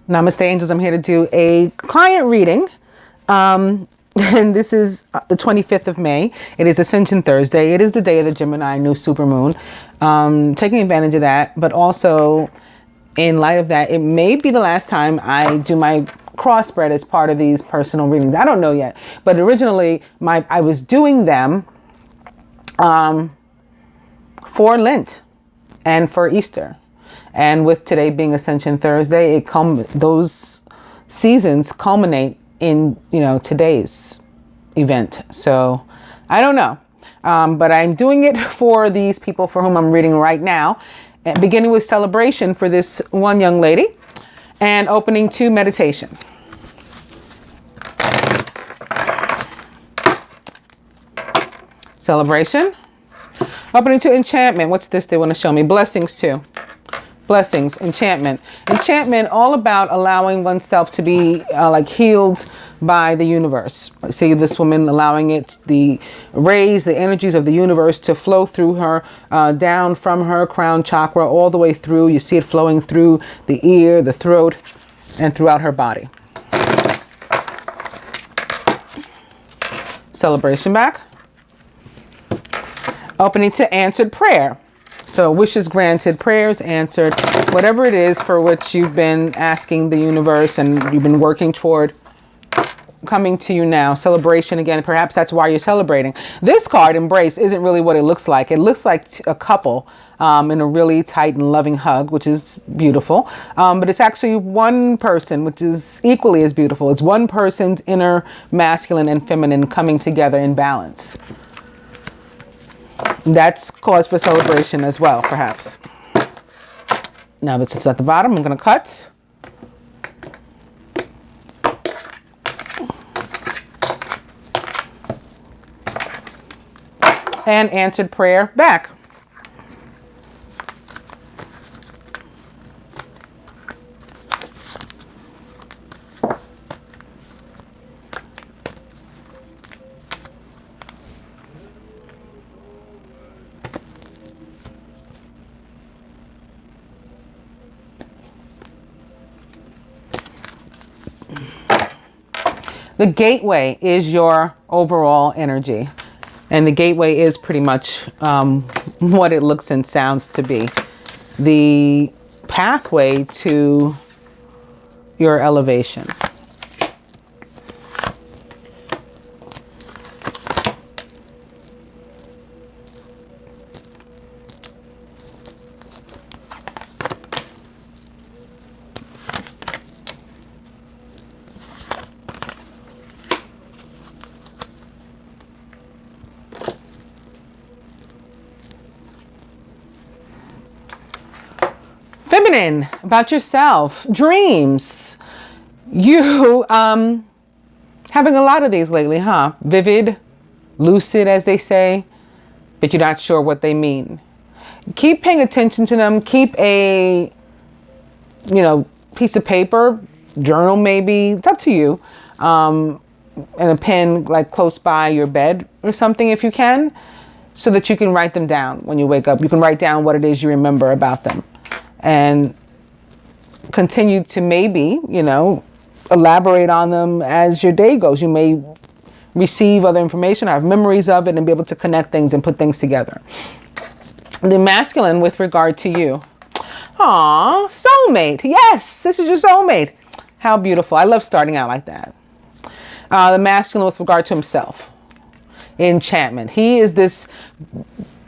Namaste, angels. I'm here to do a client reading. And this is the 25th of May. It is Ascension Thursday. It is the day of the Gemini new supermoon. Taking advantage of that, but also in light of that, it may be the last time I do my cross spread as part of these personal readings. I don't know yet, but originally I was doing them for Lent and for Easter. And with today being Ascension Thursday, those seasons culminate in, today's event. So I don't know. But I'm doing it for these people for whom I'm reading right now, beginning with celebration for this one young lady and opening to meditation. Celebration. Opening to enchantment. What's this they want to show me? Blessings too. Blessings, enchantment. Enchantment, all about allowing oneself to be healed by the universe. See this woman allowing the rays, the energies of the universe to flow through her, down from her crown chakra all the way through. You see it flowing through the ear, the throat, and throughout her body. Celebration back. Opening to answered prayer. So wishes granted, prayers answered, whatever it is for which you've been asking the universe and you've been working toward coming to you now. Celebration again, perhaps that's why you're celebrating. This card, Embrace, isn't really what it looks like. It looks like a couple in a really tight and loving hug, which is beautiful. But it's actually one person, which is equally as beautiful. It's one person's inner masculine and feminine coming together in balance. That's cause for celebration as well, perhaps. Now that it's at the bottom, I'm going to cut. And answered prayer back. The gateway is your overall energy. And the gateway is pretty much what it looks and sounds to be. The pathway to your elevation. Feminine, about yourself, dreams. You having a lot of these lately, huh? Vivid, lucid, as they say, but you're not sure what they mean. Keep paying attention to them. Keep a, piece of paper, journal maybe, it's up to you, and a pen close by your bed or something if you can, so that you can write them down when you wake up. You can write down what it is you remember about them. And continue to maybe, elaborate on them as your day goes. You may receive other information, have memories of it, and be able to connect things and put things together. The masculine with regard to you. Aw, soulmate. Yes, this is your soulmate. How beautiful. I love starting out like that. The masculine with regard to himself. Enchantment. He is this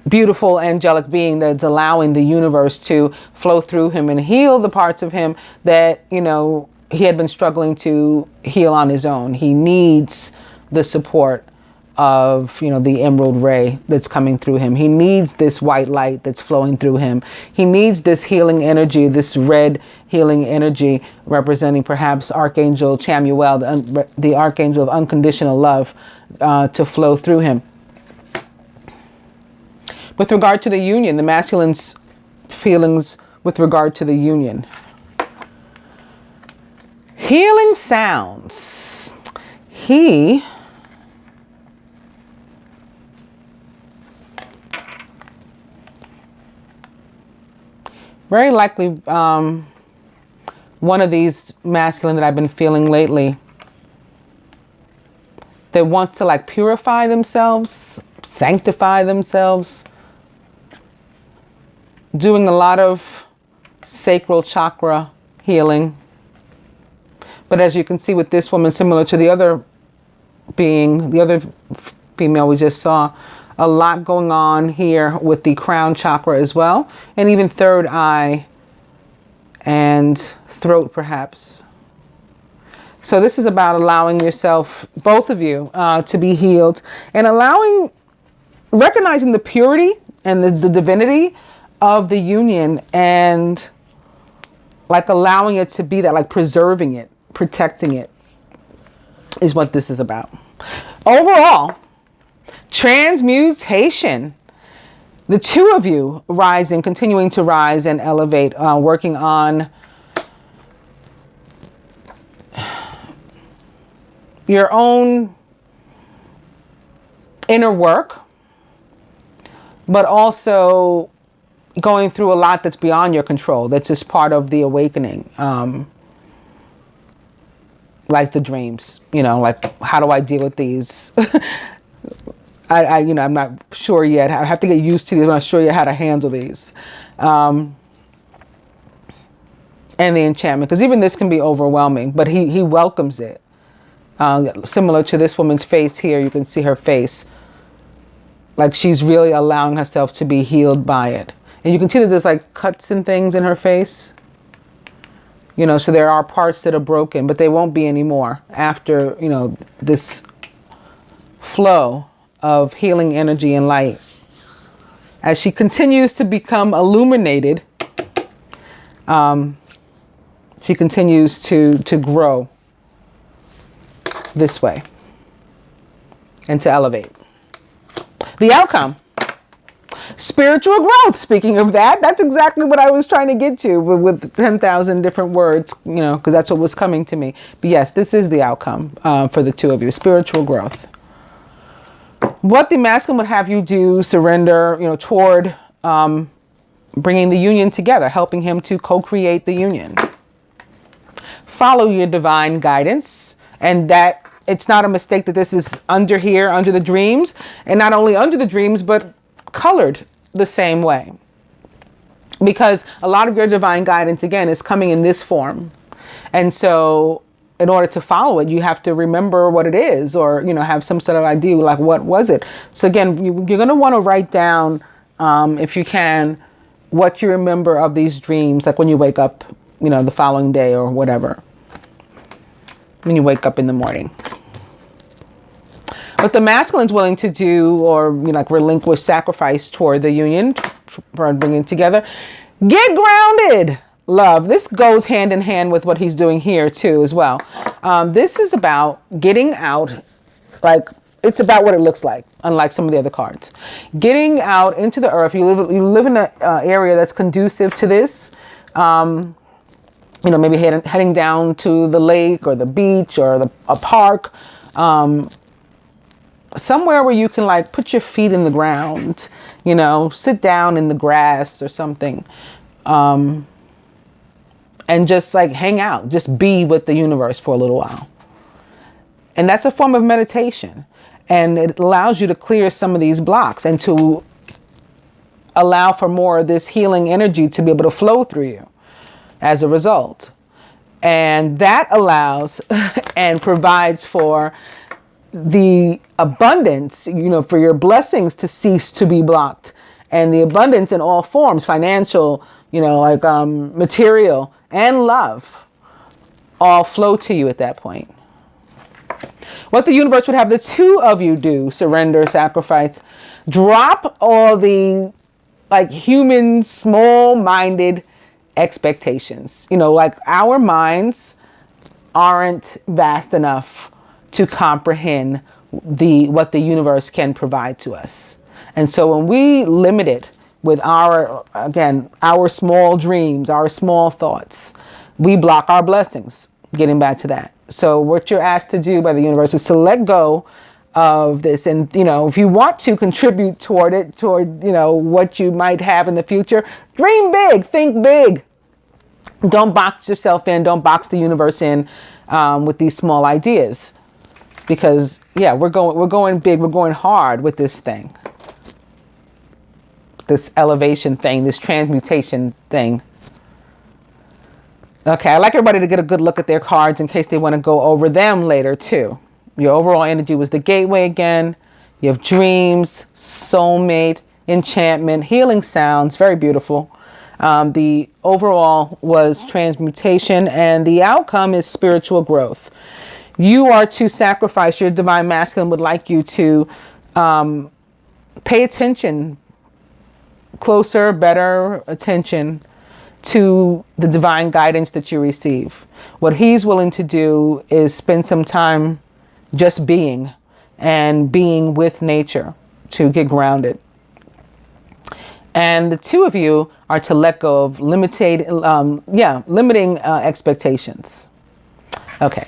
beautiful angelic being that's allowing the universe to flow through him and heal the parts of him that, he had been struggling to heal on his own. He needs the support of, the emerald ray that's coming through him. He needs this white light that's flowing through him. He needs this healing energy, this red healing energy representing perhaps Archangel Chamuel, the Archangel of unconditional love, to flow through him. With regard to the union, the masculine's feelings with regard to the union. Healing sounds. He very likely one of these masculine that I've been feeling lately that wants to like purify themselves, sanctify themselves, doing a lot of sacral chakra healing. But as you can see with this woman, similar to the other being, the other female we just saw, a lot going on here with the crown chakra as well, and even third eye and throat perhaps. So this is about allowing yourself, both of you, to be healed, and recognizing the purity and the divinity of the union, and like allowing it to be that, like preserving it, protecting it, is what this is about. Overall, transmutation. The two of you rising, continuing to rise and elevate, working on your own inner work, but also going through a lot that's beyond your control. That's just part of the awakening. Like the dreams, like, how do I deal with these? I'm not sure yet. I have to get used to these. I'm not sure yet how to handle these. And the enchantment, because even this can be overwhelming, but he welcomes it. Similar to this woman's face here, you can see her face. Like she's really allowing herself to be healed by it. And you can see that there's like cuts and things in her face. So there are parts that are broken, but they won't be anymore after, this flow of healing energy and light. As she continues to become illuminated, she continues to grow this way and to elevate. The outcome. Spiritual growth. Speaking of that, that's exactly what I was trying to get to with 10,000 different words, because that's what was coming to me. But yes, this is the outcome for the two of you. Spiritual growth. What the masculine would have you do, surrender, toward bringing the union together, helping him to co-create the union. Follow your divine guidance, and that it's not a mistake that this is under the dreams, and not only under the dreams, but colored the same way, because a lot of your divine guidance again is coming in this form, and so in order to follow it, you have to remember what it is, or have some sort of idea, like what was it. So again, you're going to want to write down, if you can, what you remember of these dreams, like when you wake up, the following day or whatever, when you wake up in the morning. What the masculine's willing to do, or like relinquish, sacrifice toward the union, for bringing together. Get grounded, love. This goes hand in hand with what he's doing here too, as well. This is about getting out, like it's about what it looks like, unlike some of the other cards. Getting out into the earth. You live in an area that's conducive to this. Maybe heading down to the lake or the beach or a park. Somewhere where you can like put your feet in the ground, sit down in the grass or something, and just like hang out, just be with the universe for a little while. And that's a form of meditation, and it allows you to clear some of these blocks and to allow for more of this healing energy to be able to flow through you as a result. And that allows and provides for the abundance, for your blessings to cease to be blocked, and the abundance in all forms, financial, material and love, all flow to you at that point. What the universe would have the two of you do, surrender, sacrifice, drop all the like human small-minded expectations. Like our minds aren't vast enough to comprehend what the universe can provide to us. And so when we limit it with our small dreams, our small thoughts, we block our blessings. Getting back to that. So what you're asked to do by the universe is to let go of this. And, if you want to contribute toward what you might have in the future, dream big, think big. Don't box yourself in. Don't box the universe in with these small ideas, because yeah, we're going big. We're going hard with this thing, this elevation thing, this transmutation thing. Okay, I'd like everybody to get a good look at their cards in case they want to go over them later too. Your overall energy was the gateway again. You have dreams, soulmate, enchantment, healing sounds, very beautiful. The overall was transmutation, and the outcome is spiritual growth. You are to sacrifice. Your divine masculine would like you to pay attention, closer, better attention to the divine guidance that you receive. What he's willing to do is spend some time just being, and being with nature to get grounded. And the two of you are to let go of limiting expectations. Okay.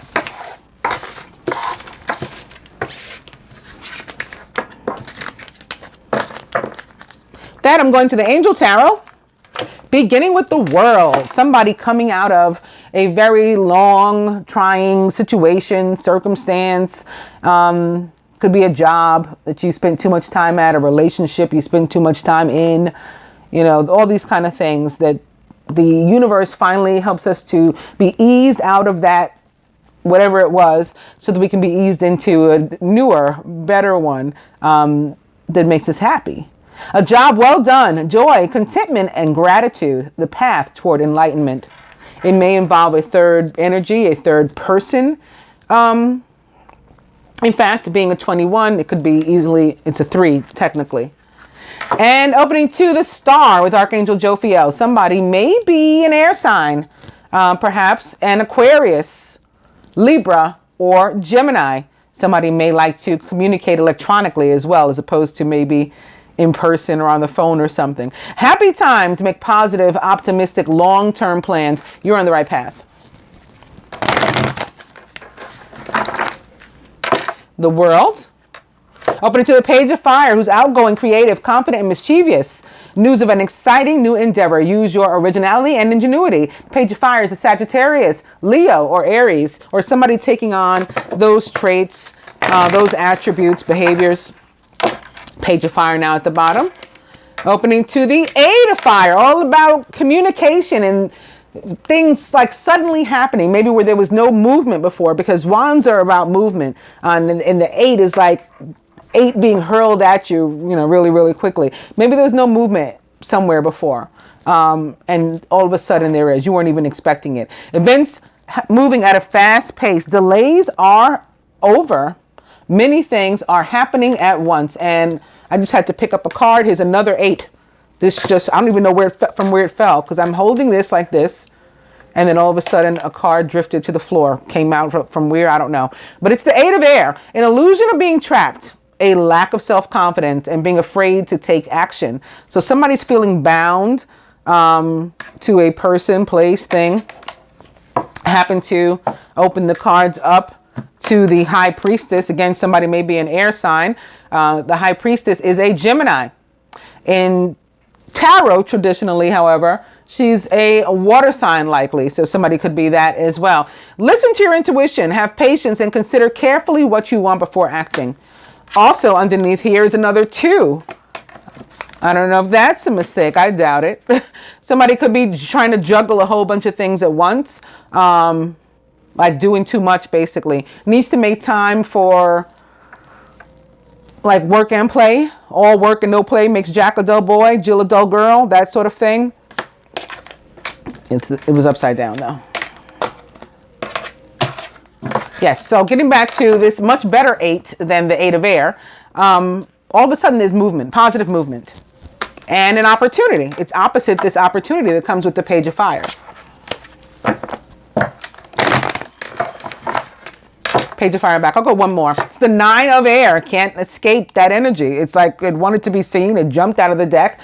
That I'm going to the Angel Tarot. Beginning with the World. Somebody coming out of a very long, trying situation, circumstance. Could be a job that you spent too much time at, a relationship you spent too much time in, you know, all these kind of things that the universe finally helps us to be eased out of that, whatever it was, so that we can be eased into a newer, better one that makes us happy. A job well done, joy, contentment, and gratitude, the path toward enlightenment. It may involve a third energy, a third person. In fact, being a 21, it could be easily, it's a 3 technically. And opening to the Star with Archangel Jophiel. Somebody may be an air sign, perhaps an Aquarius, Libra, or Gemini. Somebody may like to communicate electronically as well, as opposed to maybe in person or on the phone or something. Happy times, make positive, optimistic, long-term plans. You're on the right path. The World. Opening to the Page of Fire, who's outgoing, creative, confident, and mischievous. News of an exciting new endeavor. Use your originality and ingenuity. Page of Fire is the Sagittarius, Leo, or Aries, or somebody taking on those traits, those attributes, behaviors. Page of Fire now at the bottom. Opening to the Eight of Fire, all about communication and things like suddenly happening, maybe where there was no movement before, because wands are about movement, and the 8 is like 8 being hurled at you, you know, really, really quickly. Maybe there was no movement somewhere before, and all of a sudden there is. You weren't even expecting it. Events moving at a fast pace. Delays are over. Many things are happening at once, and I just had to pick up a card. Here's another 8. This just, I don't even know where it fell, because I'm holding this like this, and then all of a sudden a card drifted to the floor, came out from where, I don't know. But it's the 8 of Air, an illusion of being trapped, a lack of self-confidence, and being afraid to take action. So somebody's feeling bound to a person, place, thing. I happen to open the cards up to the High Priestess. Again, somebody may be an air sign. The High Priestess is a Gemini. In Tarot, traditionally, however, she's a water sign likely, so somebody could be that as well. Listen to your intuition, have patience, and consider carefully what you want before acting. Also underneath here is another 2. I don't know if that's a mistake. I doubt it. Somebody could be trying to juggle a whole bunch of things at once, like doing too much, basically. Needs to make time for like work and play. All work and no play makes Jack a dull boy, Jill a dull girl, that sort of thing. It was upside down though. Yes, so getting back to this much better 8 than the 8 of Air. All of a sudden there's movement, positive movement. And an opportunity. It's opposite this opportunity that comes with the Page of Fire. Page of Fire back. I'll go one more. It's the 9 of Air. Can't escape that energy. It's like it wanted to be seen. It jumped out of the deck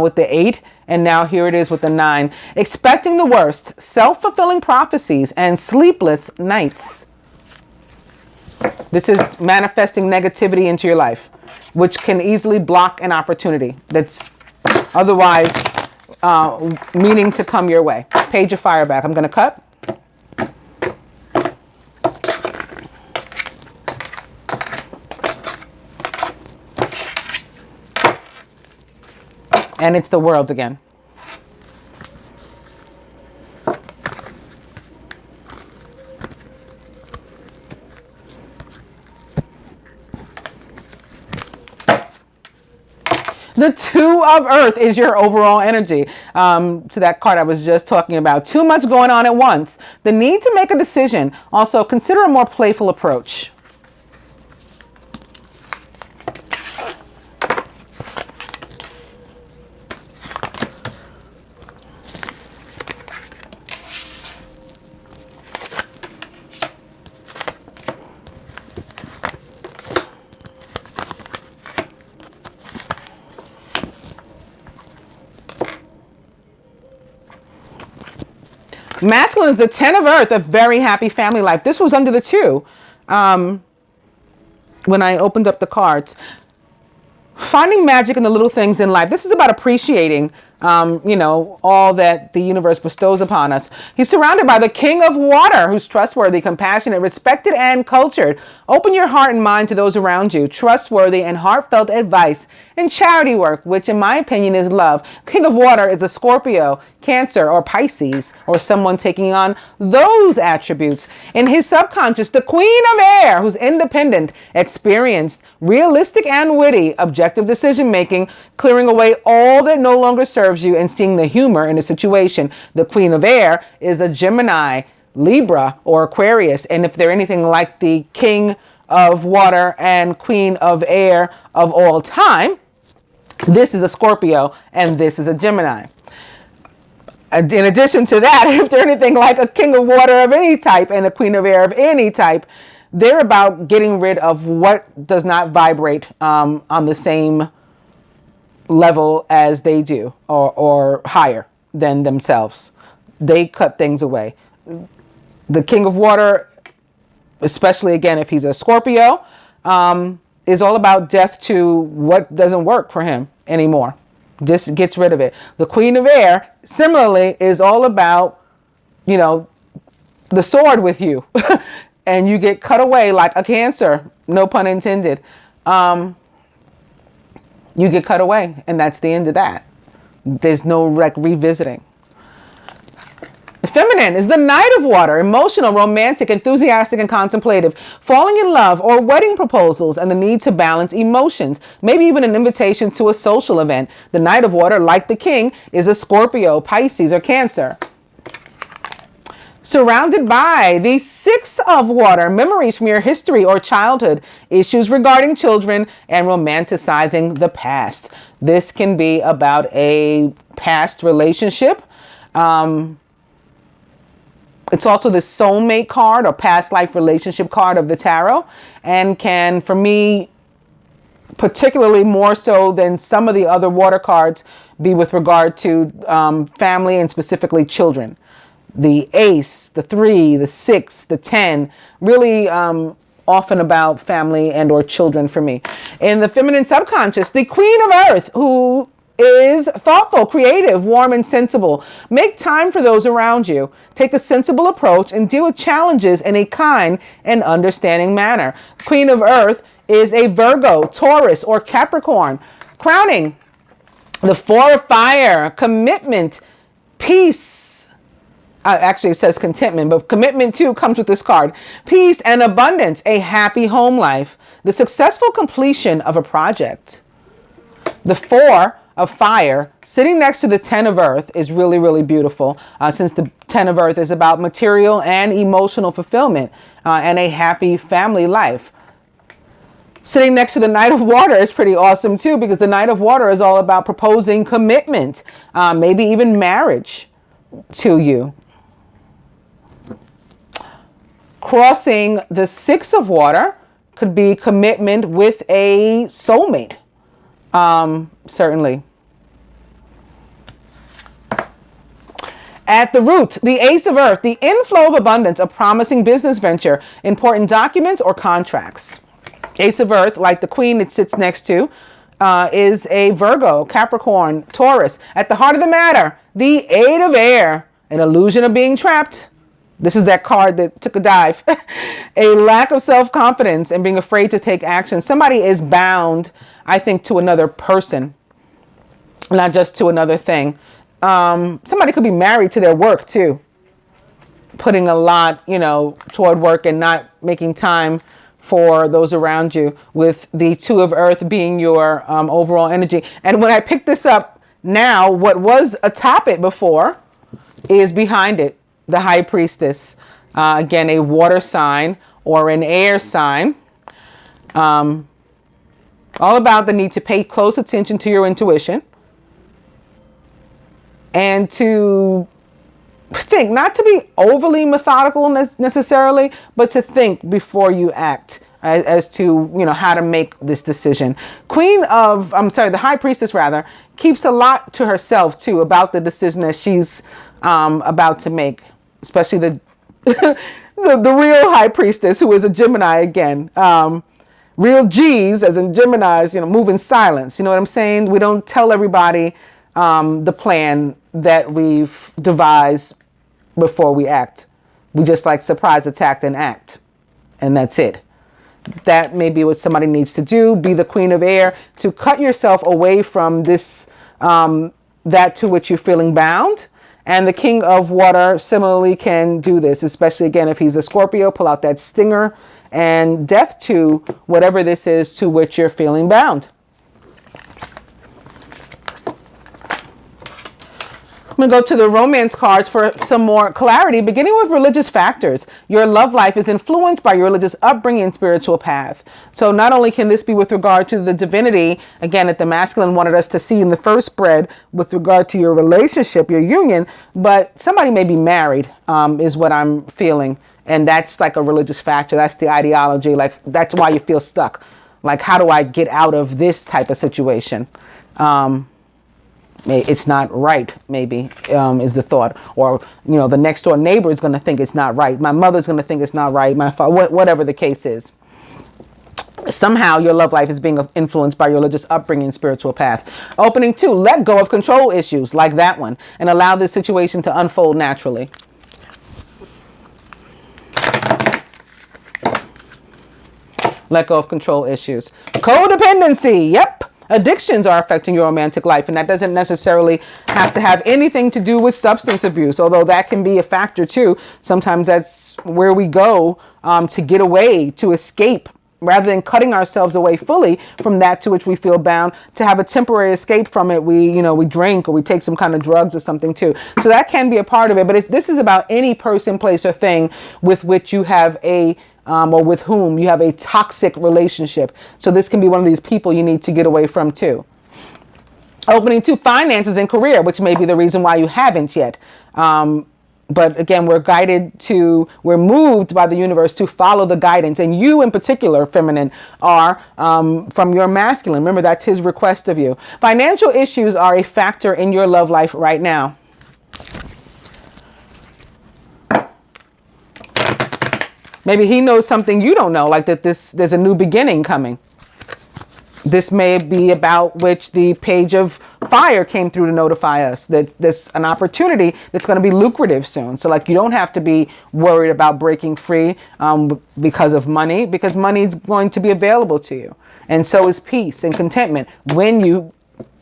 with the 8. And now here it is with the 9. Expecting the worst. Self-fulfilling prophecies and sleepless nights. This is manifesting negativity into your life, which can easily block an opportunity that's otherwise meaning to come your way. Page of fire back. I'm going to cut. And it's the world again. The Two of Earth is your overall energy. To that card I was just talking about. Too much going on at once. The need to make a decision. Also, consider a more playful approach. Masculine is the 10 of Earth, a very happy family life. This was under the 2 when I opened up the cards. Finding magic in the little things in life. This is about appreciating, all that the universe bestows upon us. He's surrounded by the King of Water, who's trustworthy, compassionate, respected, and cultured. Open your heart and mind to those around you. Trustworthy and heartfelt advice and charity work, which in my opinion is love. King of Water is a Scorpio, Cancer, or Pisces, or someone taking on those attributes. In his subconscious, the Queen of Air, who's independent, experienced, realistic, and witty, objective decision making, clearing away all that no longer serves you and seeing the humor in a situation. The Queen of Air is a Gemini, Libra, or Aquarius, and if they're anything like the King of Water and Queen of Air of all time, this is a Scorpio and this is a Gemini. In addition to that, if they're anything like a King of Water of any type and a Queen of Air of any type, they're about getting rid of what does not vibrate on the same level as they do, or higher than themselves. They cut things away. The King of Water, especially again if he's a Scorpio, is all about death to what doesn't work for him anymore. Just gets rid of it. The Queen of Air, similarly, is all about, the sword with you. And you get cut away like a Cancer, no pun intended. You get cut away, and that's the end of that. There's no revisiting. The feminine is the Knight of Water, emotional, romantic, enthusiastic, and contemplative, falling in love or wedding proposals and the need to balance emotions, maybe even an invitation to a social event. The Knight of Water, like the King, is a Scorpio, Pisces, or Cancer. Surrounded by the Six of Water, memories from your history or childhood, issues regarding children, and romanticizing the past. This can be about a past relationship. It's also the soulmate card or past life relationship card of the tarot, and can, for me, particularly more so than some of the other water cards, be with regard to family and specifically children. The Ace, the 3, the 6, the 10, really often about family and or children for me. In the feminine subconscious, the Queen of Earth, who is thoughtful, creative, warm, and sensible. Make time for those around you. Take a sensible approach and deal with challenges in a kind and understanding manner. Queen of Earth is a Virgo, Taurus, or Capricorn. Crowning the Four of Fire, commitment, peace. Actually, it says contentment, but commitment too comes with this card. Peace and abundance, a happy home life, the successful completion of a project. The Four of Fire, sitting next to the 10 of Earth, is really, really beautiful, since the 10 of Earth is about material and emotional fulfillment and a happy family life. Sitting next to the Knight of Water is pretty awesome too, because the Knight of Water is all about proposing commitment, maybe even marriage to you. Crossing the Six of Water could be commitment with a soulmate, certainly. At the root, the Ace of Earth, the inflow of abundance, a promising business venture, important documents or contracts. Ace of Earth, like the Queen it sits next to, is a Virgo, Capricorn, Taurus. At the heart of the matter, the 8 of air, an illusion of being trapped. This is that card that took a dive. A lack of self-confidence and being afraid to take action. Somebody is bound, I think, to another person, not just to another thing. Somebody could be married to their work too, putting a lot, toward work and not making time for those around you, with the 2 of earth being your overall energy. And when I picked this up now, what was atop it before is behind it, the high priestess. Again, a water sign or an air sign. All about the need to pay close attention to your intuition and to think, not to be overly methodical necessarily, but to think before you act as to, how to make this decision. The high priestess rather, keeps a lot to herself too about the decision that she's about to make, especially the real high priestess, who is a Gemini again. Real G's, as in Geminis, move in silence. You know what I'm saying? We don't tell everybody the plan that we've devised before we act. We just surprise attack and act. And that's it. That may be what somebody needs to do. Be the queen of air, to cut yourself away from this, that to which you're feeling bound. And the king of water similarly can do this, especially again, if he's a Scorpio, pull out that stinger and death to whatever this is to which you're feeling bound. I'm going to go to the romance cards for some more clarity, beginning with religious factors. Your love life is influenced by your religious upbringing and spiritual path. So not only can this be with regard to the divinity, again, that the masculine wanted us to see in the first spread with regard to your relationship, your union, but somebody may be married, is what I'm feeling. And that's like a religious factor. That's the ideology. That's why you feel stuck. How do I get out of this type of situation? It's not right, maybe, is the thought. Or, the next door neighbor is going to think it's not right. My mother's going to think it's not right. My father, whatever the case is. Somehow your love life is being influenced by your religious upbringing and spiritual path. Opening 2, let go of control issues like that one and allow this situation to unfold naturally. Let go of control issues. Codependency, yep. Addictions are affecting your romantic life, and that doesn't necessarily have to have anything to do with substance abuse, although that can be a factor too. Sometimes that's where we go to get away, to escape, rather than cutting ourselves away fully from that to which we feel bound. To have a temporary escape from it, we drink or we take some kind of drugs or something too. So that can be a part of it, but this is about any person, place, or thing with which you have or with whom you have a toxic relationship. So this can be one of these people you need to get away from too. Opening 2, finances and career, which may be the reason why you haven't yet. But again, we're moved by the universe to follow the guidance. And you in particular, feminine, are from your masculine. Remember, that's his request of you. Financial issues are a factor in your love life right now. Maybe he knows something you don't know, like that there's a new beginning coming. This may be about which the page of fire came through to notify us that there's an opportunity that's going to be lucrative soon. So you don't have to be worried about breaking free because of money, because money is going to be available to you. And so is peace and contentment when you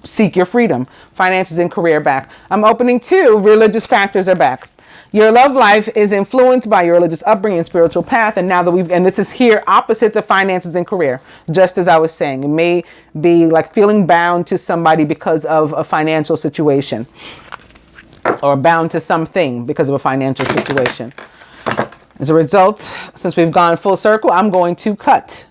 seek your freedom. Finances and career back. I'm opening 2, religious factors are back. Your love life is influenced by your religious upbringing and spiritual path. And now that and this is here opposite the finances and career, just as I was saying, it may be feeling bound to somebody because of a financial situation, or bound to something because of a financial situation. As a result, since we've gone full circle, I'm going to cut.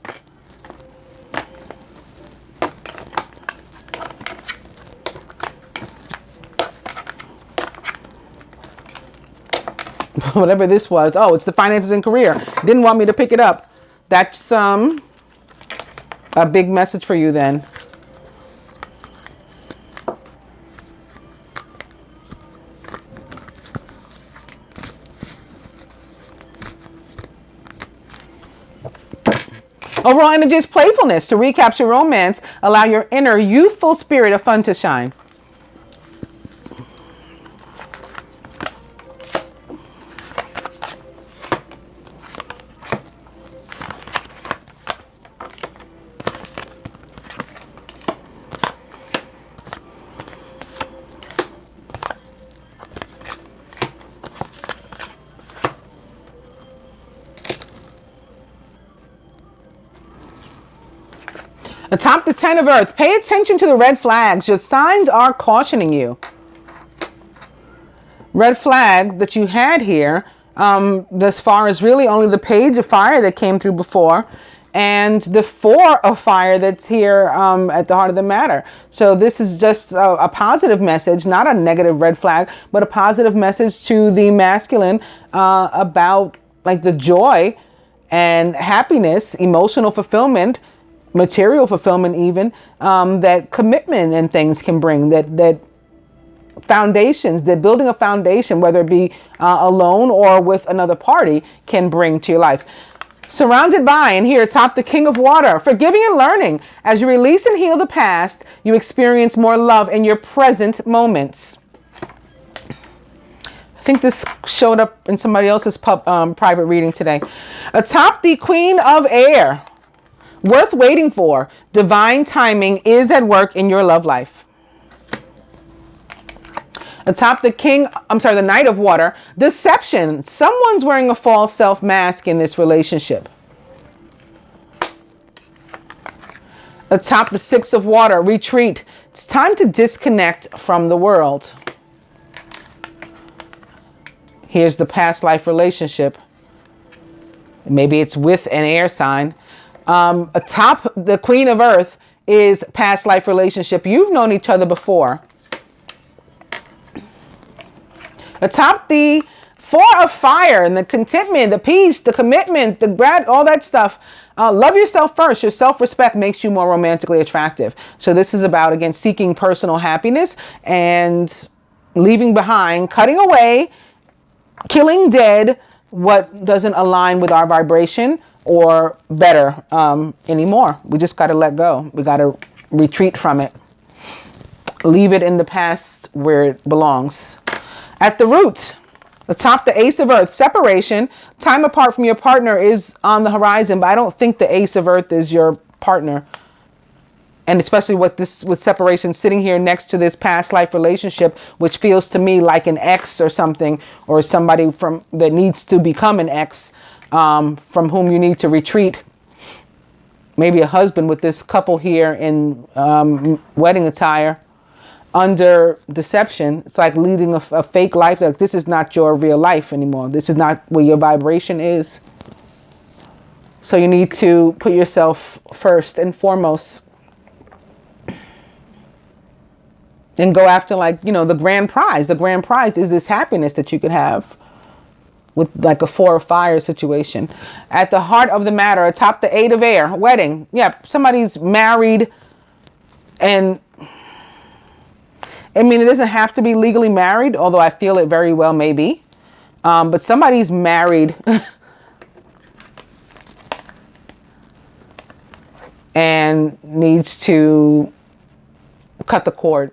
Whatever this was. Oh, it's the finances and career. Didn't want me to pick it up. That's a big message for you then. Overall energy is playfulness. To recapture romance, allow your inner youthful spirit of fun to shine. Atop the 10 of earth, pay attention to the red flags. Your signs are cautioning you. Red flag that you had here, thus far, is really only the page of fire that came through before, and the 4 of fire that's here at the heart of the matter. So this is just a positive message, not a negative red flag, but a positive message to the masculine about like the joy and happiness, emotional fulfillment, material fulfillment even, that commitment and things can bring, that foundations, that building a foundation, whether it be alone or with another party, can bring to your life. Surrounded by, and here atop the King of Water, forgiving and learning. As you release and heal the past, you experience more love in your present moments. I think this showed up in somebody else's private reading today. Atop the Queen of Air, worth waiting for. Divine timing is at work in your love life. Atop the the Knight of Water, deception. Someone's wearing a false self mask in this relationship. Atop the 6 of Water, retreat. It's time to disconnect from the world. Here's the past life relationship. Maybe it's with an air sign. Atop the Queen of Earth is past life relationship. You've known each other before. Atop the 4 of Fire and the contentment, the peace, the commitment, all that stuff. Love yourself first. Your self-respect makes you more romantically attractive. So this is about, again, seeking personal happiness and leaving behind, cutting away, killing dead what doesn't align with our vibration or better anymore. We just got to let go. We got to retreat from it. Leave it in the past where it belongs. At the root, atop the Ace of Earth, separation. Time apart from your partner is on the horizon, but I don't think the Ace of Earth is your partner. And especially with separation sitting here next to this past life relationship, which feels to me like an ex or something, or somebody that needs to become an ex, from whom you need to retreat. Maybe a husband with this couple here in wedding attire under deception. It's like leading a fake life. Like, this is not your real life anymore. This is not where your vibration is. So you need to put yourself first and foremost and go after, like, the grand prize. The grand prize is this happiness that you could have with like a 4 of Fire situation. At the heart of the matter, atop the 8 of Air, wedding. Yeah, somebody's married, and I mean, it doesn't have to be legally married, although I feel it very well may be. But somebody's married and needs to cut the cord.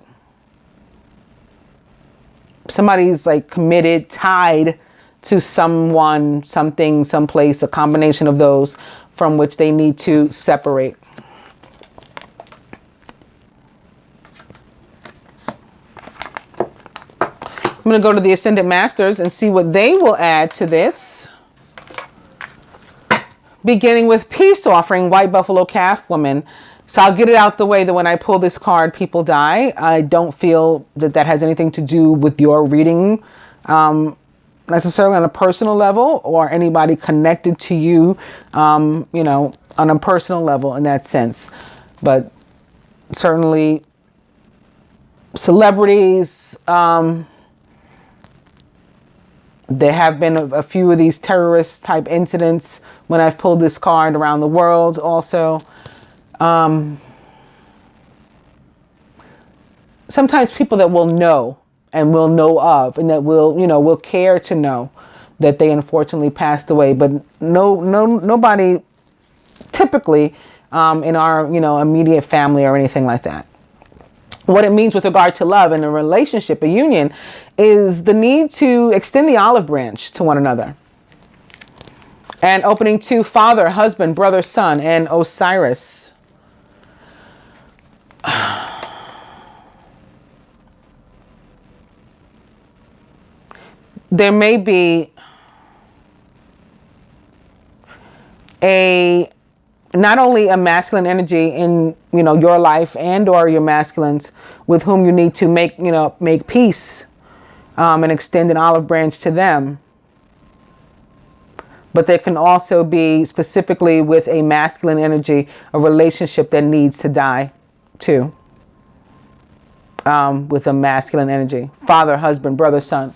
Somebody's like committed, tied to someone, something, someplace, a combination of those from which they need to separate. I'm going to go to the Ascended Masters and see what they will add to this. Beginning with Peace Offering, White Buffalo Calf Woman. So I'll get it out the way that when I pull this card, people die. I don't feel that that has anything to do with your reading necessarily on a personal level, or anybody connected to you, on a personal level in that sense. But certainly celebrities, there have been a few of these terrorist type incidents when I've pulled this card around the world also. Sometimes people that will know and will know of, and that will care to know that they unfortunately passed away, but nobody typically in our, immediate family or anything like that. What it means with regard to love and a relationship, a union, is the need to extend the olive branch to one another. And opening to father, husband, brother, son, and Osiris. There may be not only a masculine energy in, your life and or your masculines with whom you need to make peace and extend an olive branch to them. But there can also be specifically with a masculine energy, a relationship that needs to die too. With a masculine energy, father, husband, brother, son.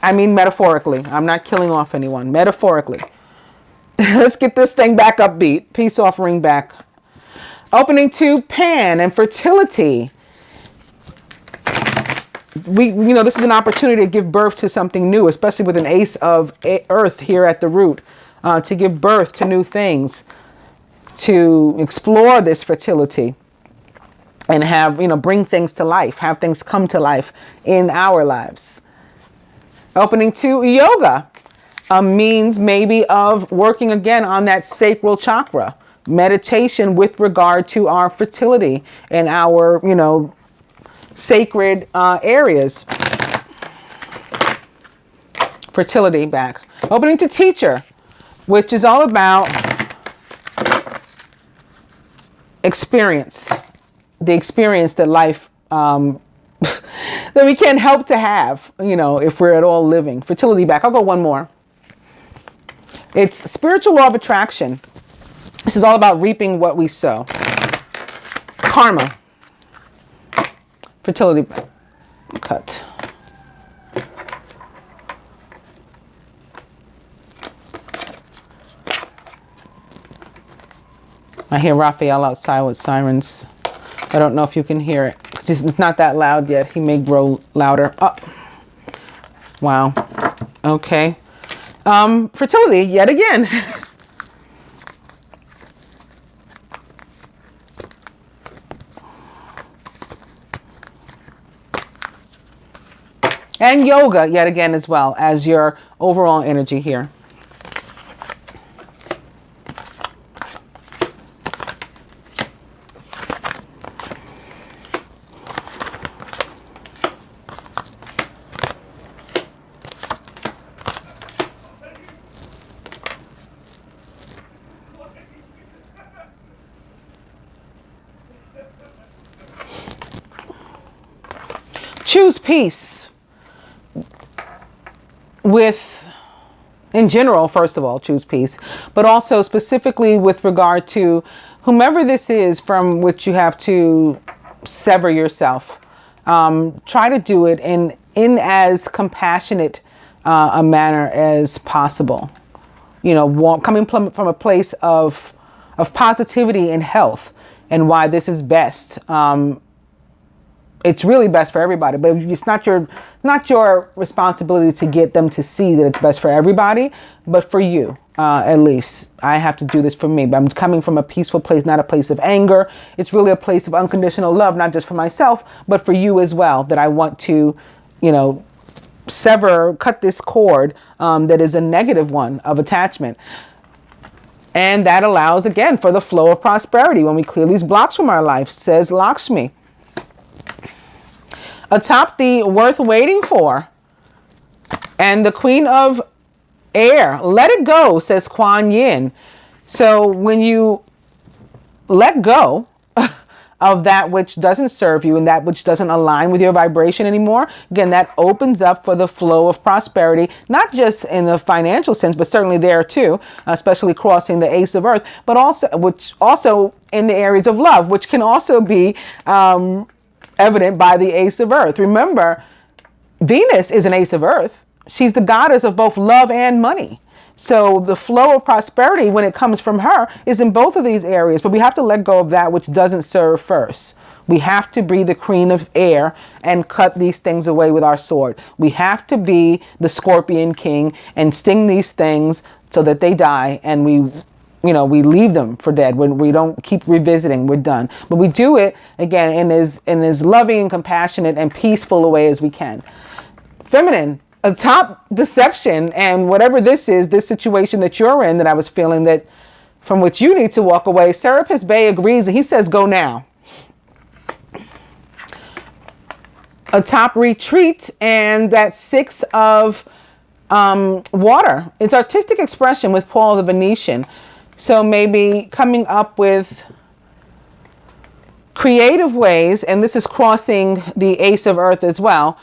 I mean, metaphorically. I'm not killing off anyone. Metaphorically. Let's get this thing back upbeat. Peace offering back. Opening to Pan and fertility. This is an opportunity to give birth to something new, especially with an ace of earth here at the root, to give birth to new things, to explore this fertility and have, bring things to life, have things come to life in our lives. Opening to yoga, means maybe of working again on that sacral chakra, meditation with regard to our fertility and our, sacred areas. Fertility back. Opening to teacher, which is all about experience. The experience that life, that we can't help to have, if we're at all living. Fertility back. I'll go one more. It's spiritual law of attraction. This is all about reaping what we sow. Karma. Fertility cut. I hear Raphael outside with sirens. I don't know if you can hear it. It's not that loud yet. He may grow louder. Oh. Wow. Okay. Fertility yet again. And yoga yet again as well as your overall energy here. Choose peace in general, first of all, choose peace, but also specifically with regard to whomever this is from which you have to sever yourself. Try to do it in as compassionate a manner as possible. Coming from a place of positivity and health and why this is best. It's really best for everybody, but it's not your responsibility to get them to see that it's best for everybody, but for you, at least. I have to do this for me, but I'm coming from a peaceful place, not a place of anger. It's really a place of unconditional love, not just for myself, but for you as well, that I want to, cut this cord that is a negative one of attachment. And that allows, again, for the flow of prosperity. When we clear these blocks from our life, says Lakshmi. Atop the worth waiting for and the Queen of Air, let it go, says Kuan Yin. So when you let go of that which doesn't serve you and that which doesn't align with your vibration anymore, again, that opens up for the flow of prosperity, not just in the financial sense, but certainly there too, especially crossing the Ace of Earth, but also in the areas of love, which can also be evident by the Ace of Earth. Remember, Venus is an Ace of Earth. She's the goddess of both love and money. So the flow of prosperity when it comes from her is in both of these areas, but we have to let go of that which doesn't serve first. We have to be the Queen of Air and cut these things away with our sword. We have to be the Scorpion King and sting these things so that they die and we leave them for dead. When we don't keep revisiting, we're done. But we do it again in as loving and compassionate and peaceful a way as we can. Feminine, a top deception, and whatever this is, this situation that you're in, that I was feeling that from which you need to walk away. Serapis Bey agrees, and he says, go now. A top retreat, and that 6 of water. It's artistic expression with Paul the Venetian. So maybe coming up with creative ways, and this is crossing the Ace of Earth as well,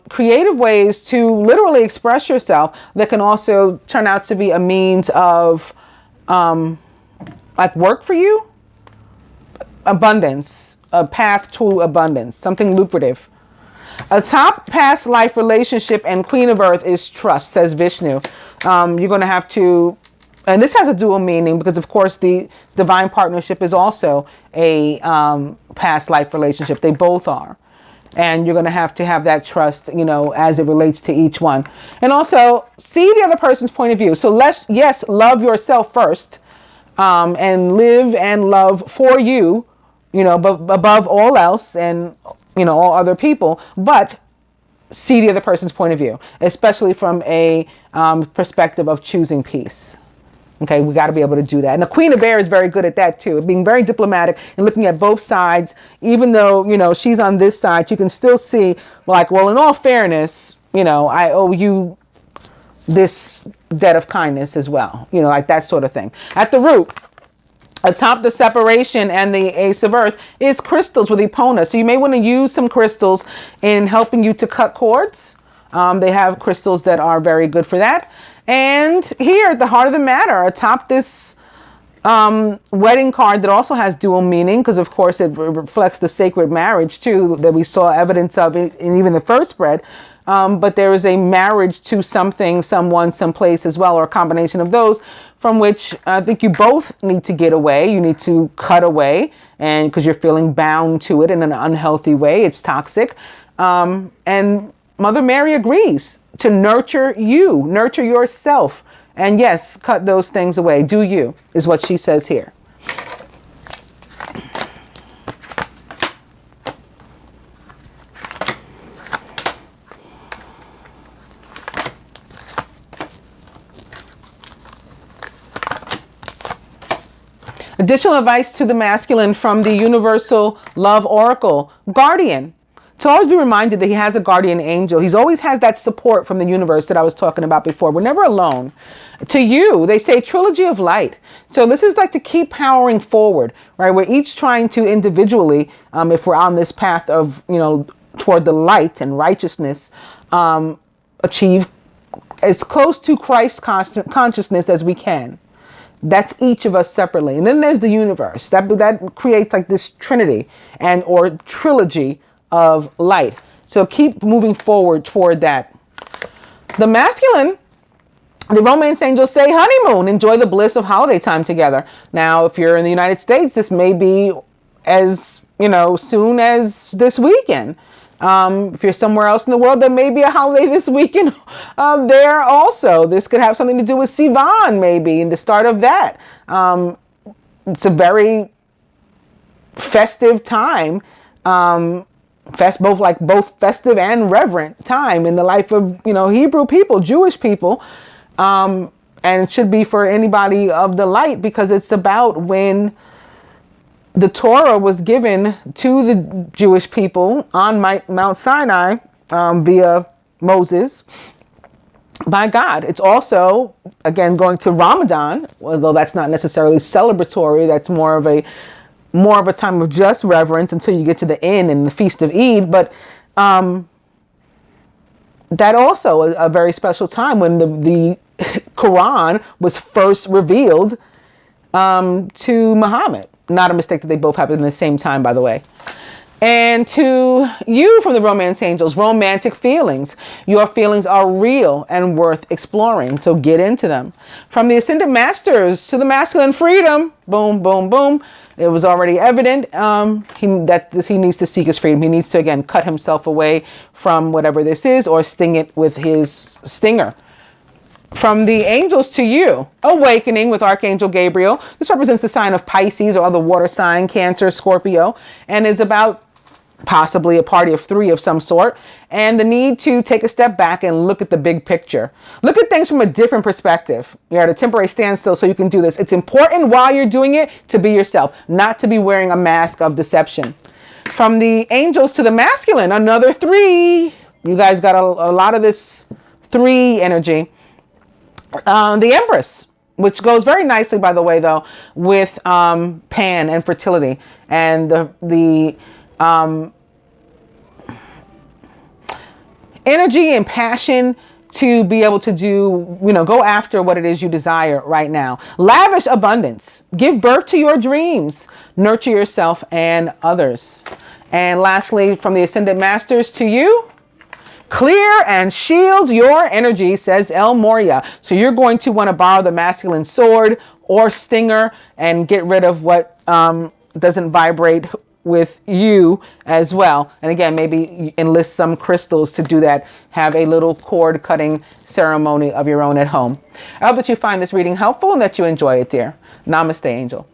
creative ways to literally express yourself that can also turn out to be a means of like work for you, abundance, a path to abundance, something lucrative. A top past life relationship and Queen of Earth is trust, says Vishnu. You're going to have to, and this has a dual meaning because, of course, the divine partnership is also a past life relationship. They both are. And you're going to have that trust, as it relates to each one. And also see the other person's point of view. So yes, love yourself first, and live and love for you, but above all else and, all other people, but see the other person's point of view, especially from a perspective of choosing peace. Okay, we got to be able to do that. And the Queen of Air is very good at that too, being very diplomatic and looking at both sides. Even though, she's on this side, you can still see like, well, in all fairness, I owe you this debt of kindness as well. Like that sort of thing. At the root, atop the separation and the Ace of Earth is crystals with Epona. So you may want to use some crystals in helping you to cut cords. They have crystals that are very good for that. And here at the heart of the matter, atop this wedding card that also has dual meaning, because of course it reflects the sacred marriage too, that we saw evidence of in even the first spread. But there is a marriage to something, someone, someplace as well, or a combination of those, from which I think you both need to get away. You need to cut away, and because you're feeling bound to it in an unhealthy way. It's toxic. And Mother Mary agrees to nurture you, nurture yourself. And yes, cut those things away. Do you, is what she says here. Additional advice to the masculine from the Universal Love Oracle. Guardian. To always be reminded that he has a guardian angel. He's always has that support from the universe that I was talking about before. We're never alone. To you, they say trilogy of light. So this is like to keep powering forward, right? We're each trying to individually, if we're on this path of, toward the light and righteousness, achieve as close to Christ's consciousness as we can. That's each of us separately. And then there's the universe. That creates like this trinity or trilogy of light. So keep moving forward toward that. The masculine, the romance angels say honeymoon. Enjoy the bliss of holiday time together. Now, if you're in the United States, this may be as, soon as this weekend. If you're somewhere else in the world, there may be a holiday this weekend there also. This could have something to do with Sivan, maybe, and the start of that. It's a very festive time, both festive and reverent time in the life of, Hebrew people, Jewish people. And it should be for anybody of the light, because it's about when the Torah was given to the Jewish people on Mount Sinai via Moses by God. It's also, again, going to Ramadan, although that's not necessarily celebratory. That's more of a time of just reverence until you get to the end and the Feast of Eid. But that also a very special time when the Quran was first revealed to Muhammad. Not a mistake that they both happened in the same time, by the way. And to you from the romance angels, romantic feelings. Your feelings are real and worth exploring, so get into them. From the Ascended Masters to the masculine freedom, boom, boom, boom. It was already evident he needs to seek his freedom. He needs to, again, cut himself away from whatever this is or sting it with his stinger. From the angels to you, awakening with Archangel Gabriel. This represents the sign of Pisces or other water sign, Cancer, Scorpio, and is about possibly a party of 3 of some sort, and the need to take a step back and look at the big picture. Look at things from a different perspective. You're at a temporary standstill so you can do this. It's important while you're doing it to be yourself, not to be wearing a mask of deception. From the angels to the masculine, another 3. You guys got a lot of this 3 energy. The Empress, which goes very nicely, by the way, though, with Pan and fertility and the energy and passion to be able to do, go after what it is you desire right now. Lavish abundance. Give birth to your dreams. Nurture yourself and others. And lastly, from the Ascended Masters to you, clear and shield your energy, says El Moria. So you're going to want to borrow the masculine sword or stinger and get rid of what doesn't vibrate with you as well. And again, maybe enlist some crystals to do that. Have a little cord cutting ceremony of your own at home. I hope that you find this reading helpful and that you enjoy it, dear. Namaste, Angel.